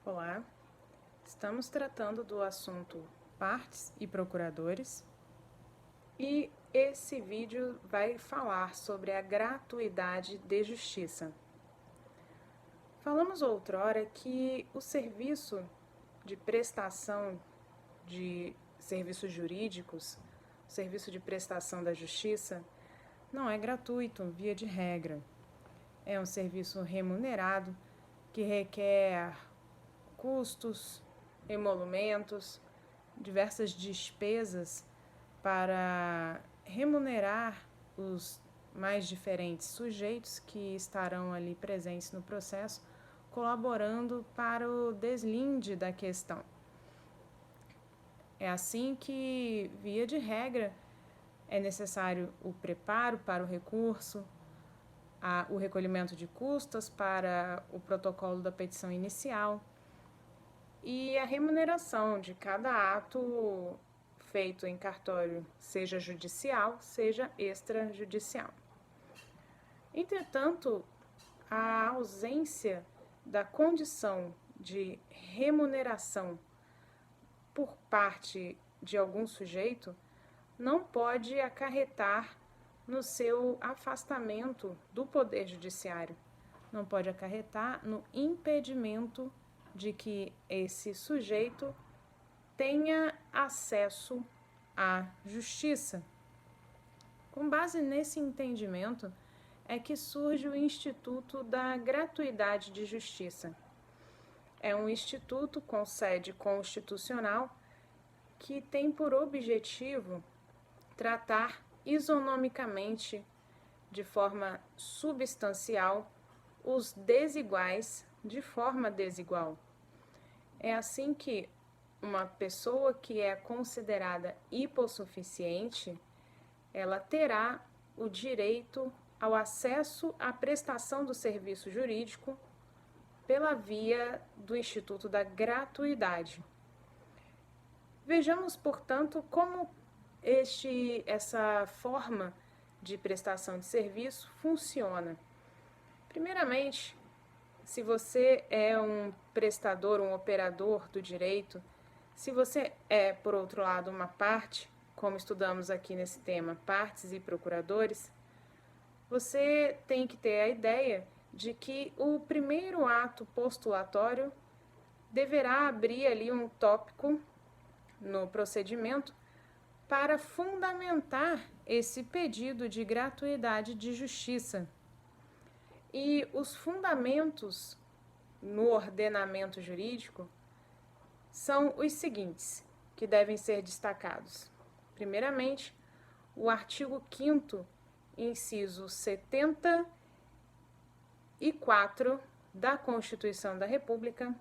Olá, estamos tratando do assunto partes e procuradores e esse vídeo vai falar sobre a gratuidade de justiça. Falamos outrora que o serviço de prestação de serviços jurídicos, o serviço de prestação da justiça, não é gratuito, via de regra. É um serviço remunerado que requer custos, emolumentos, diversas despesas para remunerar os mais diferentes sujeitos que estarão ali presentes no processo, colaborando para o deslinde da questão. É assim que, via de regra, é necessário o preparo para o recurso, o recolhimento de custas para o protocolo da petição inicial e a remuneração de cada ato feito em cartório, seja judicial, seja extrajudicial. Entretanto, a ausência da condição de remuneração por parte de algum sujeito não pode acarretar no seu afastamento do Poder Judiciário, não pode acarretar no impedimento de que esse sujeito tenha acesso à justiça. Com base nesse entendimento é que surge o Instituto da Gratuidade de Justiça. É um instituto com sede constitucional que tem por objetivo tratar isonomicamente, de forma substancial, os desiguais de forma desigual. É assim que uma pessoa que é considerada hipossuficiente, ela terá o direito ao acesso à prestação do serviço jurídico pela via do Instituto da Gratuidade. Vejamos, portanto, como essa forma de prestação de serviço funciona. Primeiramente, se você é um prestador, um operador do direito, se você é, por outro lado, uma parte, como estudamos aqui nesse tema, partes e procuradores, você tem que ter a ideia de que o primeiro ato postulatório deverá abrir ali um tópico no procedimento para fundamentar esse pedido de gratuidade de justiça. E os fundamentos no ordenamento jurídico são os seguintes, que devem ser destacados. Primeiramente, o artigo 5º, inciso 74 da Constituição da República,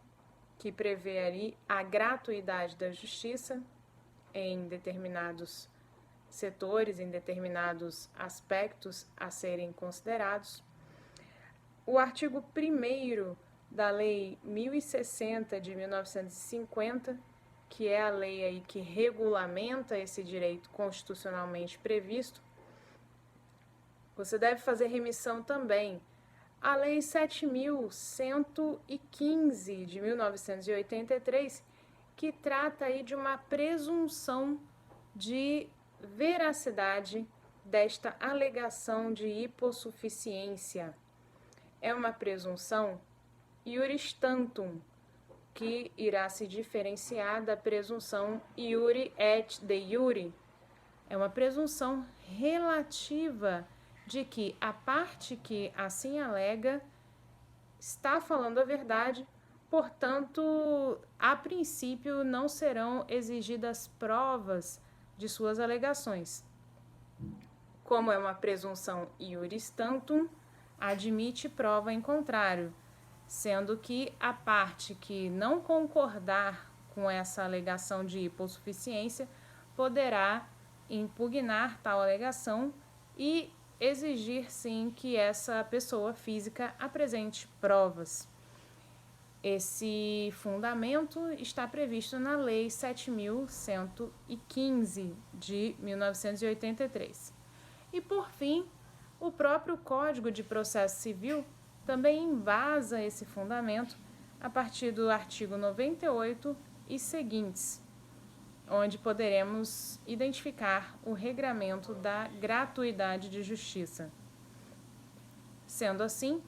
que prevê ali a gratuidade da justiça em determinados setores, em determinados aspectos a serem considerados. O artigo 1º da Lei 1060 de 1950, que é a lei aí que regulamenta esse direito constitucionalmente previsto. Você deve fazer remissão também à Lei 7.115 de 1983, que trata aí de uma presunção de veracidade desta alegação de hipossuficiência. É uma presunção iuris tantum, que irá se diferenciar da presunção iuri et de iure. É uma presunção relativa de que a parte que assim alega está falando a verdade, portanto, a princípio não serão exigidas provas de suas alegações. Como é uma presunção iuris tantum, admite prova em contrário, sendo que a parte que não concordar com essa alegação de hipossuficiência poderá impugnar tal alegação e exigir sim que essa pessoa física apresente provas. Esse fundamento está previsto na Lei 7.115 de 1983. E por fim, o próprio Código de Processo Civil também embasa esse fundamento a partir do artigo 98 e seguintes, onde poderemos identificar o regramento da gratuidade de justiça. Sendo assim,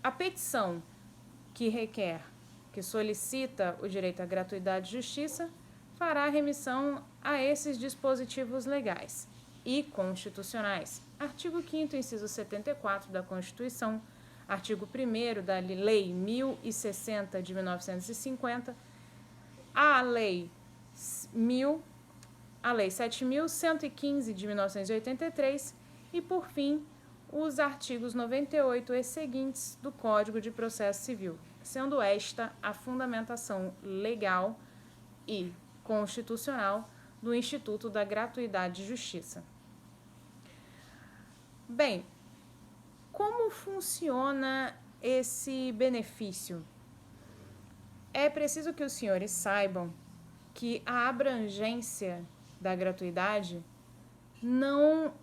a petição que solicita o direito à gratuidade de justiça, fará remissão a esses dispositivos legais e constitucionais. Artigo 5º, inciso 74 da Constituição, artigo 1º da Lei 1060 de 1950, a Lei 7.115 de 1983 e, por fim, os artigos 98 e seguintes do Código de Processo Civil, sendo esta a fundamentação legal e constitucional do Instituto da Gratuidade de Justiça. Bem, como funciona esse benefício? É preciso que os senhores saibam que a abrangência da gratuidade não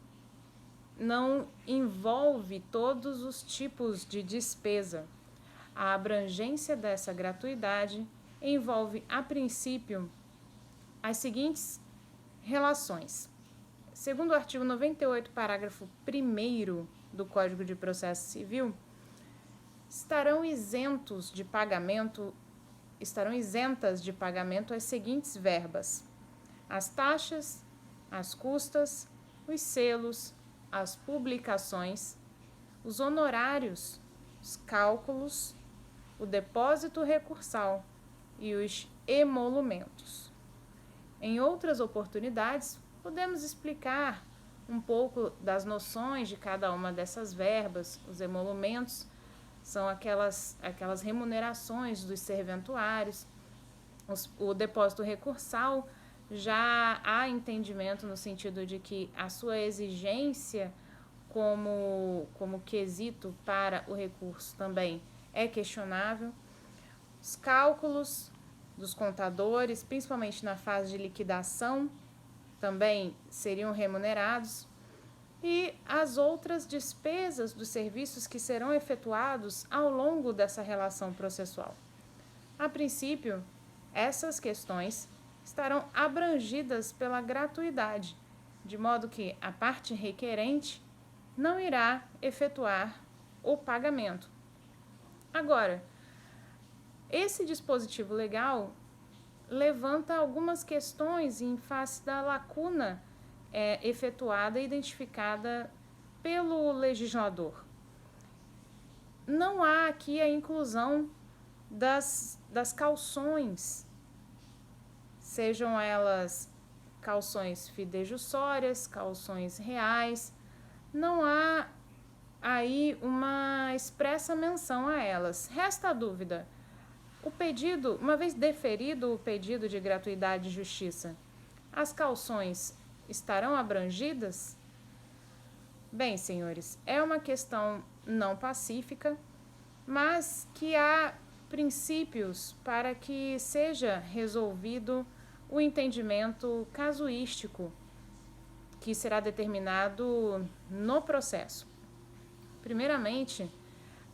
envolve todos os tipos de despesa. A abrangência dessa gratuidade envolve, a princípio, as seguintes relações. Segundo o artigo 98, parágrafo 1º do Código de Processo Civil, estarão isentas de pagamento as seguintes verbas: as taxas, as custas, os selos, as publicações, os honorários, os cálculos, o depósito recursal e os emolumentos. Em outras oportunidades, podemos explicar um pouco das noções de cada uma dessas verbas. Os emolumentos são aquelas remunerações dos serventuários. O depósito recursal, já há entendimento no sentido de que a sua exigência como quesito para o recurso também é questionável. Os cálculos dos contadores, principalmente na fase de liquidação, também seriam remunerados. E as outras despesas dos serviços que serão efetuados ao longo dessa relação processual. A princípio, essas questões estarão abrangidas pela gratuidade, de modo que a parte requerente não irá efetuar o pagamento. Agora, esse dispositivo legal levanta algumas questões em face da lacuna efetuada e identificada pelo legislador. Não há aqui a inclusão das cauções, sejam elas cauções fidejussórias, cauções reais, não há aí uma expressa menção a elas. Resta a dúvida: o pedido, uma vez deferido o pedido de gratuidade de justiça, as cauções estarão abrangidas? Bem, senhores, é uma questão não pacífica, mas que há princípios para que seja resolvido o entendimento casuístico que será determinado no processo. Primeiramente,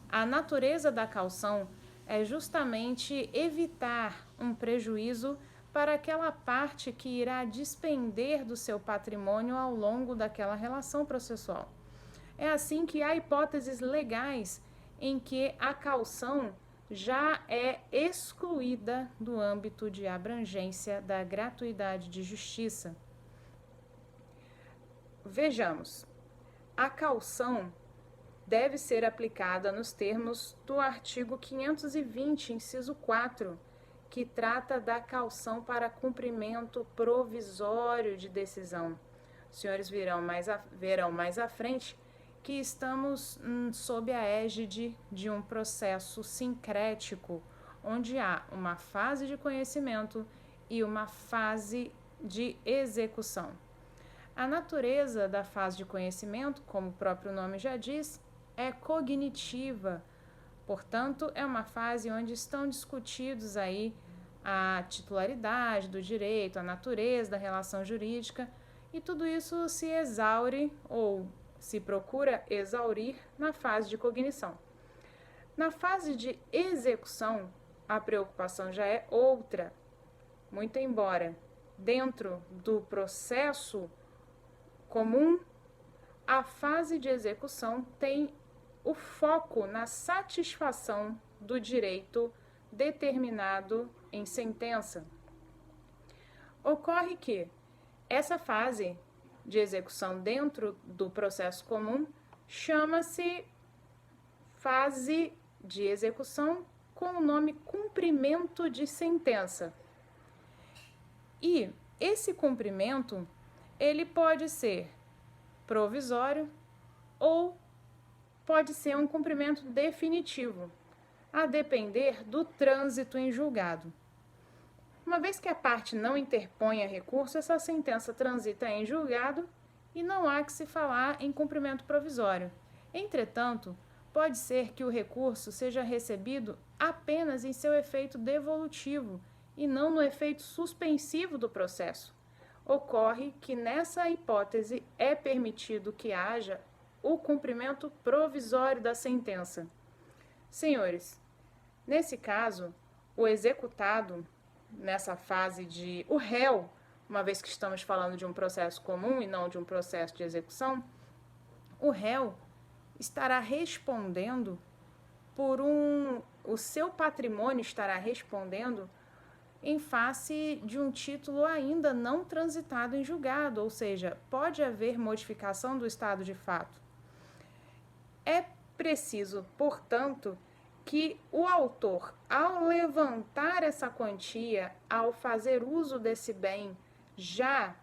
a natureza da caução é justamente evitar um prejuízo para aquela parte que irá despender do seu patrimônio ao longo daquela relação processual. É assim que há hipóteses legais em que a caução já é excluída do âmbito de abrangência da gratuidade de justiça. Vejamos, a caução deve ser aplicada nos termos do artigo 520, inciso 4, que trata da caução para cumprimento provisório de decisão. Os senhores verão mais à frente que estamos sob a égide de um processo sincrético, onde há uma fase de conhecimento e uma fase de execução. A natureza da fase de conhecimento, como o próprio nome já diz, é cognitiva. Portanto, é uma fase onde estão discutidos aí a titularidade do direito, a natureza da relação jurídica, e tudo isso se exaure ou se procura exaurir na fase de cognição. Na fase de execução, a preocupação já é outra, muito embora dentro do processo comum, a fase de execução tem o foco na satisfação do direito determinado em sentença. Ocorre que essa fase de execução dentro do processo comum chama-se fase de execução com o nome cumprimento de sentença. E esse cumprimento, ele pode ser provisório ou pode ser um cumprimento definitivo, a depender do trânsito em julgado. Uma vez que a parte não interponha recurso, essa sentença transita em julgado e não há que se falar em cumprimento provisório. Entretanto, pode ser que o recurso seja recebido apenas em seu efeito devolutivo e não no efeito suspensivo do processo. Ocorre que nessa hipótese é permitido que haja o cumprimento provisório da sentença. Senhores, nesse caso, o executado, nessa fase de o réu, uma vez que estamos falando de um processo comum e não de um processo de execução, o réu estará respondendo o seu patrimônio estará respondendo em face de um título ainda não transitado em julgado, ou seja, pode haver modificação do estado de fato. É preciso, portanto, que o autor, ao levantar essa quantia, ao fazer uso desse bem já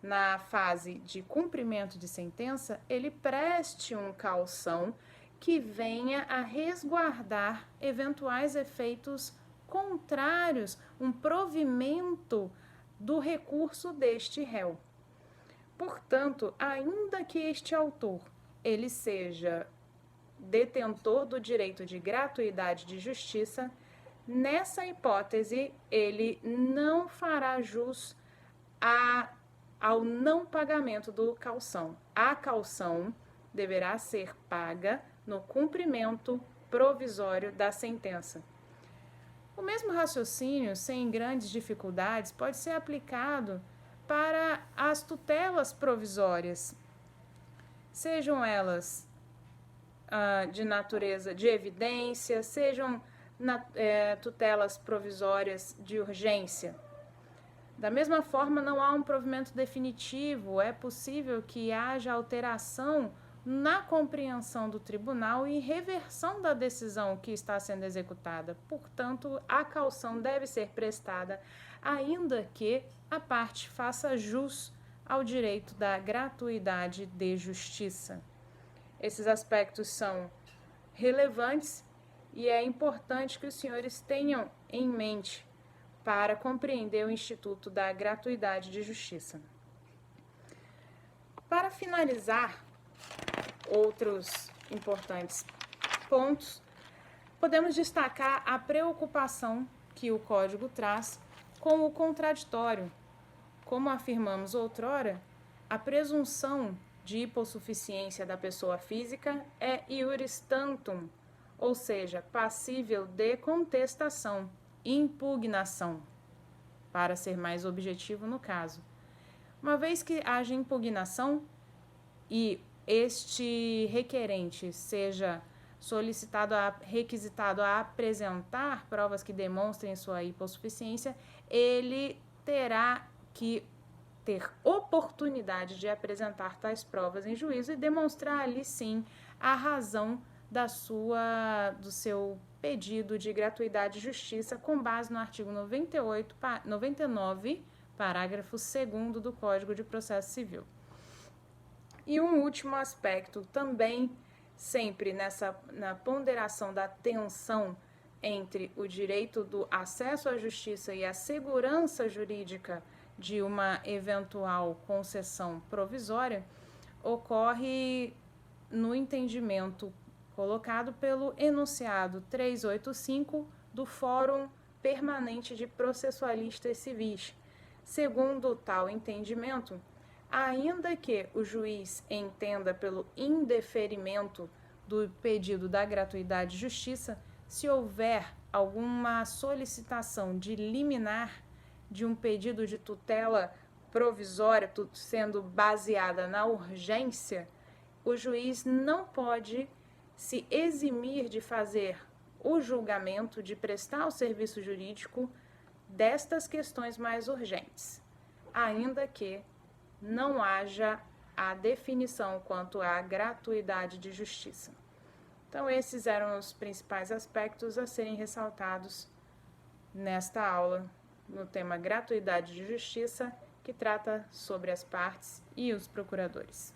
na fase de cumprimento de sentença, ele preste um calção que venha a resguardar eventuais efeitos contrários, um provimento do recurso deste réu. Portanto, ainda que este autor ele seja detentor do direito de gratuidade de justiça, nessa hipótese ele não fará jus ao não pagamento do calção. A calção deverá ser paga no cumprimento provisório da sentença. O mesmo raciocínio, sem grandes dificuldades, pode ser aplicado para as tutelas provisórias, sejam elas de natureza de evidência, sejam tutelas provisórias de urgência. Da mesma forma, não há um provimento definitivo, é possível que haja alteração na compreensão do tribunal e reversão da decisão que está sendo executada. Portanto, a caução deve ser prestada, ainda que a parte faça jus ao direito da gratuidade de justiça. Esses aspectos são relevantes e é importante que os senhores tenham em mente para compreender o Instituto da Gratuidade de Justiça. Para finalizar, outros importantes pontos, podemos destacar a preocupação que o Código traz com o contraditório. Como afirmamos outrora, a presunção de hipossuficiência da pessoa física é iuris tantum, ou seja, passível de contestação, impugnação, para ser mais objetivo no caso. Uma vez que haja impugnação e este requerente seja requisitado a apresentar provas que demonstrem sua hipossuficiência, ele terá que ter oportunidade de apresentar tais provas em juízo e demonstrar ali sim a razão do seu pedido de gratuidade de justiça com base no artigo 99, parágrafo 2º do Código de Processo Civil. E um último aspecto também, sempre na ponderação da tensão entre o direito do acesso à justiça e a segurança jurídica de uma eventual concessão provisória, ocorre no entendimento colocado pelo enunciado 385 do Fórum Permanente de Processualistas Civis. Segundo tal entendimento, ainda que o juiz entenda pelo indeferimento do pedido da gratuidade de justiça, se houver alguma solicitação de liminar de um pedido de tutela provisória, sendo baseada na urgência, o juiz não pode se eximir de fazer o julgamento, de prestar o serviço jurídico destas questões mais urgentes, ainda que não haja a definição quanto à gratuidade de justiça. Então, esses eram os principais aspectos a serem ressaltados nesta aula no tema gratuidade de justiça, que trata sobre as partes e os procuradores.